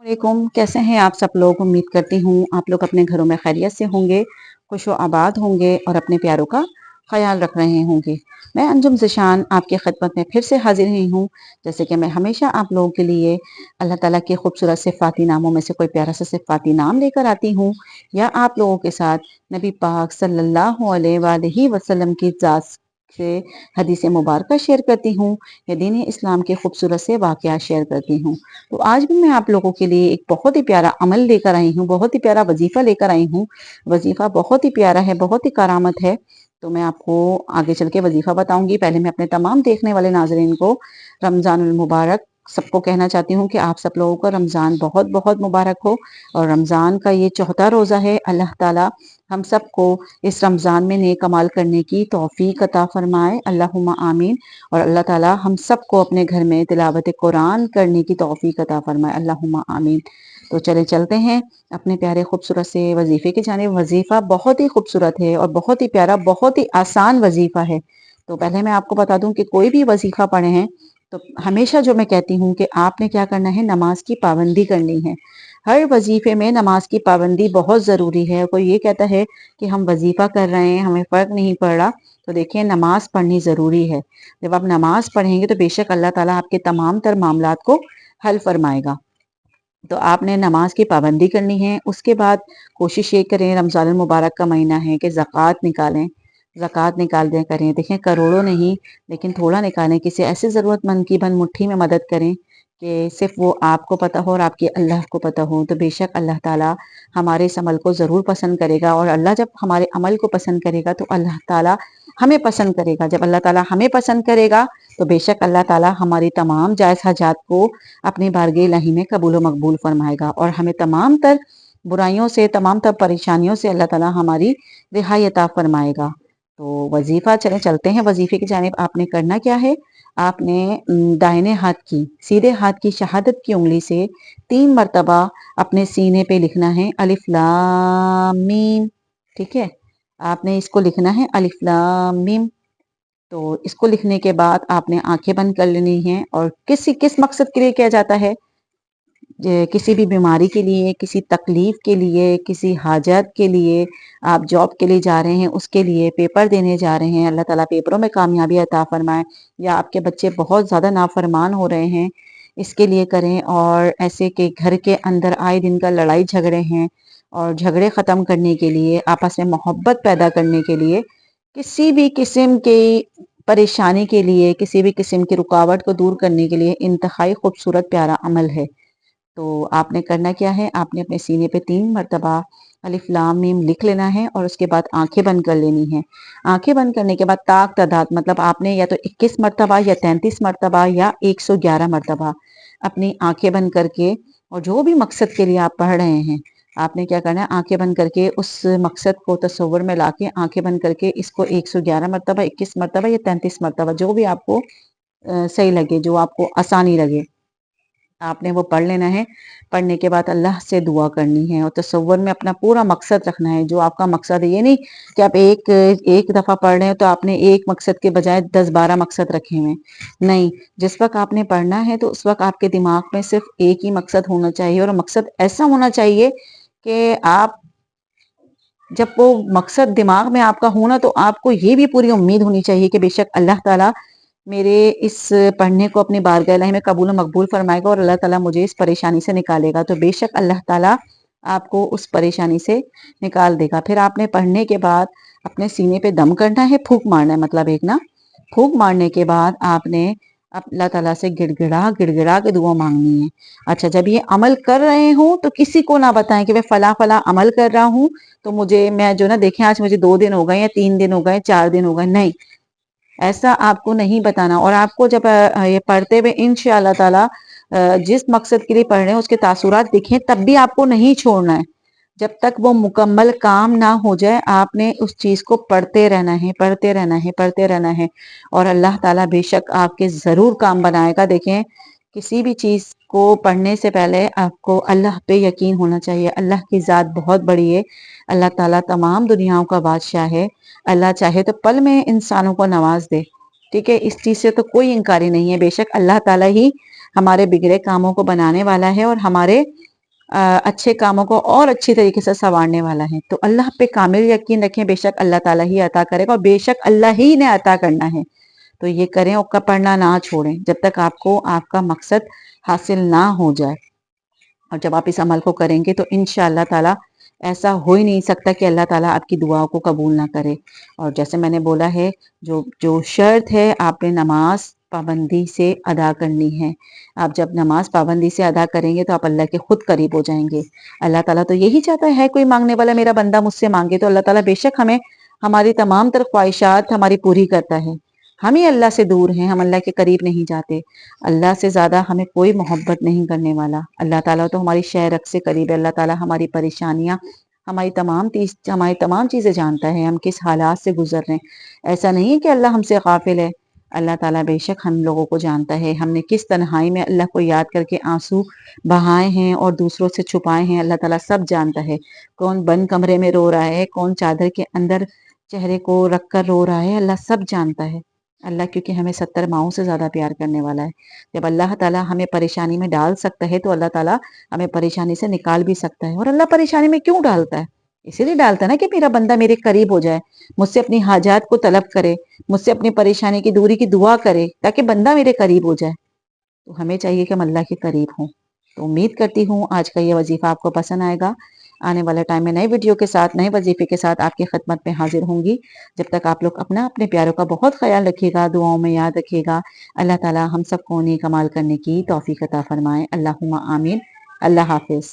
वालेकुम, कैसे हैं आप सब लोग? उम्मीद करती हूँ आप लोग अपने घरों में खैरियत से होंगे, खुश व आबाद होंगे और अपने प्यारों का ख्याल रख रहे होंगे। मैं अंजुम ज़िशान आपकी खिदमत में फिर से हाजिर हुई हूँ। जैसे कि मैं हमेशा आप लोगों के लिए अल्लाह ताला के खूबसूरत सिफ़ाती नामों में से कोई प्यारा सा सिफ़ाती नाम लेकर आती हूँ या आप लोगों के साथ नबी पाक सल्लल्लाहु अलैहि वसल्लम की ज़ात से हदीस मुबारक शेयर करती हूँ या दीन इस्लाम के खूबसूरत से वाक़यात शेयर करती हूँ। तो आज भी मैं आप लोगों के लिए एक बहुत ही प्यारा अमल लेकर आई हूँ, बहुत ही प्यारा वजीफा लेकर आई हूँ। वजीफा बहुत ही प्यारा है, बहुत ही करामत है। तो मैं आपको आगे चल के वजीफा बताऊंगी। पहले मैं अपने तमाम देखने वाले नाजरीन को रमजानुल मुबारक सबको कहना चाहती हूँ कि आप सब लोगों को रमज़ान बहुत बहुत मुबारक हो। और रमज़ान का ये चौथा रोज़ा है। अल्लाह ताला हम सबको इस रमज़ान में नेक अमाल करने की तौफीक अता फरमाए, अल्लाहुम्मा आमीन। और अल्लाह ताला हम सबको अपने घर में तिलावत कुरान करने की तौफीक अता फरमाए, अल्लाहुम्मा आमीन। तो चले चलते हैं अपने प्यारे खूबसूरत से वजीफे की जानिब। वजीफा बहुत ही खूबसूरत है और बहुत ही प्यारा, बहुत ही आसान वजीफा है। तो पहले मैं आपको बता दूं कि कोई भी वजीफा पढ़े हैं तो हमेशा जो मैं कहती हूँ कि आपने क्या करना है, नमाज की पाबंदी करनी है। हर वजीफे में नमाज की पाबंदी बहुत ज़रूरी है। कोई ये कहता है कि हम वजीफा कर रहे हैं, हमें फ़र्क नहीं पड़ रहा, तो देखिए नमाज पढ़नी ज़रूरी है। जब आप नमाज पढ़ेंगे तो बेशक अल्लाह ताला आपके तमाम तर मामलात को हल फरमाएगा। तो आपने नमाज की पाबंदी करनी है। उसके बाद कोशिश ये करें, रमज़ान मुबारक का महीना है, कि ज़कात निकालें, ज़कात निकाल दें करें। देखें करोड़ों नहीं, लेकिन थोड़ा निकालें। किसी ऐसे ज़रूरतमंद की बन मुट्ठी में मदद करें कि सिर्फ वो आपको पता हो और आपके अल्लाह को पता हो। तो बेशक अल्लाह ताला हमारे इस अमल को ज़रूर पसंद करेगा। और अल्लाह जब हमारे अमल को पसंद करेगा तो अल्लाह ताला हमें पसंद करेगा। जब अल्लाह ताला हमें पसंद करेगा तो बेशक अल्लाह ताला हमारी तमाम जायज़ हाजात को अपनी बारगाह इलाही में कबूल व मकबूल फरमाएगा। और हमें तमाम तर बुराइयों से, तमाम तर परेशानियों से अल्लाह ताला हमारी रिहाई अता फरमाएगा। तो वजीफा चलते हैं वजीफे की जानिब। आपने करना क्या है, आपने दाहिने हाथ की, सीधे हाथ की शहादत की उंगली से 3 मरतबा अपने सीने पे लिखना है अलिफ लाम मीम। ठीक है, आपने इसको लिखना है अलिफ लाम मीम। तो इसको लिखने के बाद आपने आंखें बंद कर लेनी है। और किस मकसद के लिए किया जाता है, किसी भी बीमारी के लिए, किसी तकलीफ के लिए, किसी हाजत के लिए, आप जॉब के लिए जा रहे हैं उसके लिए, पेपर देने जा रहे हैं, अल्लाह ताला पेपरों में कामयाबी अता फरमाए, या आपके बच्चे बहुत ज़्यादा नाफरमान हो रहे हैं, इसके लिए करें। और ऐसे के घर के अंदर आए दिन का लड़ाई झगड़े हैं, और झगड़े ख़त्म करने के लिए, आपस में मोहब्बत पैदा करने के लिए, किसी भी किस्म की परेशानी के लिए, किसी भी किस्म की रुकावट को दूर करने के लिए इंतहाई खूबसूरत प्यारा अमल है। तो आपने करना क्या है, आपने अपने सीने पे 3 मरतबा अलिफ लाम मीम लिख लेना है और उसके बाद आंखें बंद कर लेनी है। आंखें बंद करने के बाद ताक तादाद, मतलब आपने या तो 21 मरतबा या 33 मरतबा या 111 मरतबा अपनी आंखें बंद करके, और जो भी मकसद के लिए आप पढ़ रहे हैं, आपने क्या करना है, आंखें बंद करके उस मकसद को तस्वुर में लाके आंखें बंद करके इसको 111 मरतबा, 21 मरतबा या 33 मरतबा, जो भी आपको सही लगे, जो आपको आसानी लगे, आपने वो पढ़ लेना है। पढ़ने के बाद अल्लाह से दुआ करनी है और तसव्वुर में अपना पूरा मकसद रखना है, जो आपका मकसद है। ये नहीं कि आप एक दफ़ा पढ़ रहे हो तो आपने एक मकसद के बजाय 10-12 मकसद रखे हुए हैं। नहीं, जिस वक़्त आपने पढ़ना है तो उस वक़्त आपके दिमाग में सिर्फ एक ही मकसद होना चाहिए, और मकसद ऐसा होना चाहिए कि आप जब वो मकसद दिमाग में आपका हो ना, तो आपको ये भी पूरी उम्मीद होनी चाहिए कि बेशक अल्लाह ताला मेरे इस पढ़ने को अपनी बारगाह इलाही में कबूल और मकबूल फरमाएगा और अल्लाह ताला मुझे इस परेशानी से निकालेगा। तो बेशक अल्लाह ताला आपको उस परेशानी से निकाल देगा। फिर आपने पढ़ने के बाद अपने सीने पे दम करना है, फूंक मारना है, मतलब एक ना, फूंक मारने के बाद आपने अल्लाह ताला से गिड़गिड़ा गिड़गिड़ा के दुआ मांगनी है। अच्छा, जब ये अमल कर रहे हो तो किसी को ना बताएं कि मैं फला फला अमल कर रहा हूँ, तो मैं जो ना, देखें आज मुझे 2 दिन हो गए या 3 दिन हो गए, 4 दिन हो गए, नहीं, ऐसा आपको नहीं बताना। और आपको जब ये पढ़ते हुए इंशाअल्लाह ताला जिस मकसद के लिए पढ़ रहे हैं उसके तासुरात दिखें, तब भी आपको नहीं छोड़ना है। जब तक वो मुकम्मल काम ना हो जाए, आपने उस चीज को पढ़ते रहना है, पढ़ते रहना है, पढ़ते रहना है। और अल्लाह ताला बेशक आपके जरूर काम बनाएगा। देखें, किसी भी चीज को पढ़ने से पहले आपको अल्लाह पे यकीन होना चाहिए। अल्लाह की ज़ात बहुत बड़ी है। अल्लाह ताला तमाम दुनियाओं का बादशाह है। अल्लाह चाहे तो पल में इंसानों को नवाज दे। ठीक है, इस चीज से तो कोई इनकारी नहीं है। बेशक अल्लाह ताला ही ہمارے بگڑے کاموں کو بنانے والا ہے اور ہمارے اچھے کاموں کو اور اچھی طریقے سے سنوارنے والا ہے۔ تو اللہ پہ کامل یقین رکھیں، بے شک اللہ تعالیٰ ہی عطا کرے گا اور بے شک اللہ ہی نے عطا کرنا ہے۔ تو یہ کریں اور پڑھنا نہ چھوڑیں جب تک آپ کو آپ کا مقصد حاصل نہ ہو جائے، اور جب آپ اس عمل کو کریں گے تو انشاءاللہ تعالیٰ ایسا ہو ہی نہیں سکتا کہ اللہ تعالیٰ آپ کی دعاؤں کو قبول نہ کرے۔ اور جیسے میں نے بولا ہے، جو شرط ہے آپ نے نماز پابندی سے ادا کرنی ہے۔ آپ جب نماز پابندی سے ادا کریں گے تو آپ اللہ کے خود قریب ہو جائیں گے۔ اللہ تعالیٰ تو یہی چاہتا ہے کوئی مانگنے والا میرا بندہ مجھ سے مانگے، تو اللہ تعالیٰ بے شک ہمیں ہماری تمام تر خواہشات ہماری پوری کرتا ہے۔ ہم ہی اللہ سے دور ہیں، ہم اللہ کے قریب نہیں جاتے۔ اللہ سے زیادہ ہمیں کوئی محبت نہیں کرنے والا۔ اللہ تعالیٰ تو ہماری شہ رگ سے قریب ہے۔ اللہ تعالیٰ ہماری پریشانیاں، ہماری تمام چیزیں جانتا ہے، ہم کس حالات سے گزر رہے ہیں۔ ایسا نہیں ہے کہ اللہ ہم سے غافل ہے۔ اللہ تعالیٰ بے شک ہم لوگوں کو جانتا ہے، ہم نے کس تنہائی میں اللہ کو یاد کر کے آنسو بہائے ہیں اور دوسروں سے چھپائے ہیں۔ اللہ تعالیٰ سب جانتا ہے، کون بند کمرے میں رو رہا ہے، کون چادر کے اندر چہرے کو رکھ کر رو رہا ہے، اللہ سب جانتا ہے۔ اللہ کیونکہ ہمیں 70 ماؤں سے زیادہ پیار کرنے والا ہے۔ جب اللہ تعالیٰ ہمیں پریشانی میں ڈال سکتا ہے تو اللہ تعالیٰ ہمیں پریشانی سے نکال بھی سکتا ہے۔ اور اللہ پریشانی میں کیوں ڈالتا ہے؟ اسی لیے ڈالتا ہے نا کہ میرا بندہ میرے قریب ہو جائے، مجھ سے اپنی حاجات کو طلب کرے، مجھ سے اپنی پریشانی کی دوری کی دعا کرے، تاکہ بندہ میرے قریب ہو جائے۔ تو ہمیں چاہیے کہ ہم اللہ کے قریب ہوں۔ تو امید کرتی ہوں آج کا یہ وظیفہ آپ کو پسند آئے گا۔ آنے والے ٹائم میں نئے ویڈیو کے ساتھ، نئے وظیفے کے ساتھ آپ کی خدمت میں حاضر ہوں گی۔ جب تک آپ لوگ اپنے پیاروں کا بہت خیال رکھیے گا، دعاؤں میں یاد رکھیے گا۔ اللہ تعالیٰ ہم سب کو نیک عمل کرنے کی توفیق عطا فرمائے۔ اللہم آمین۔ اللہ حافظ۔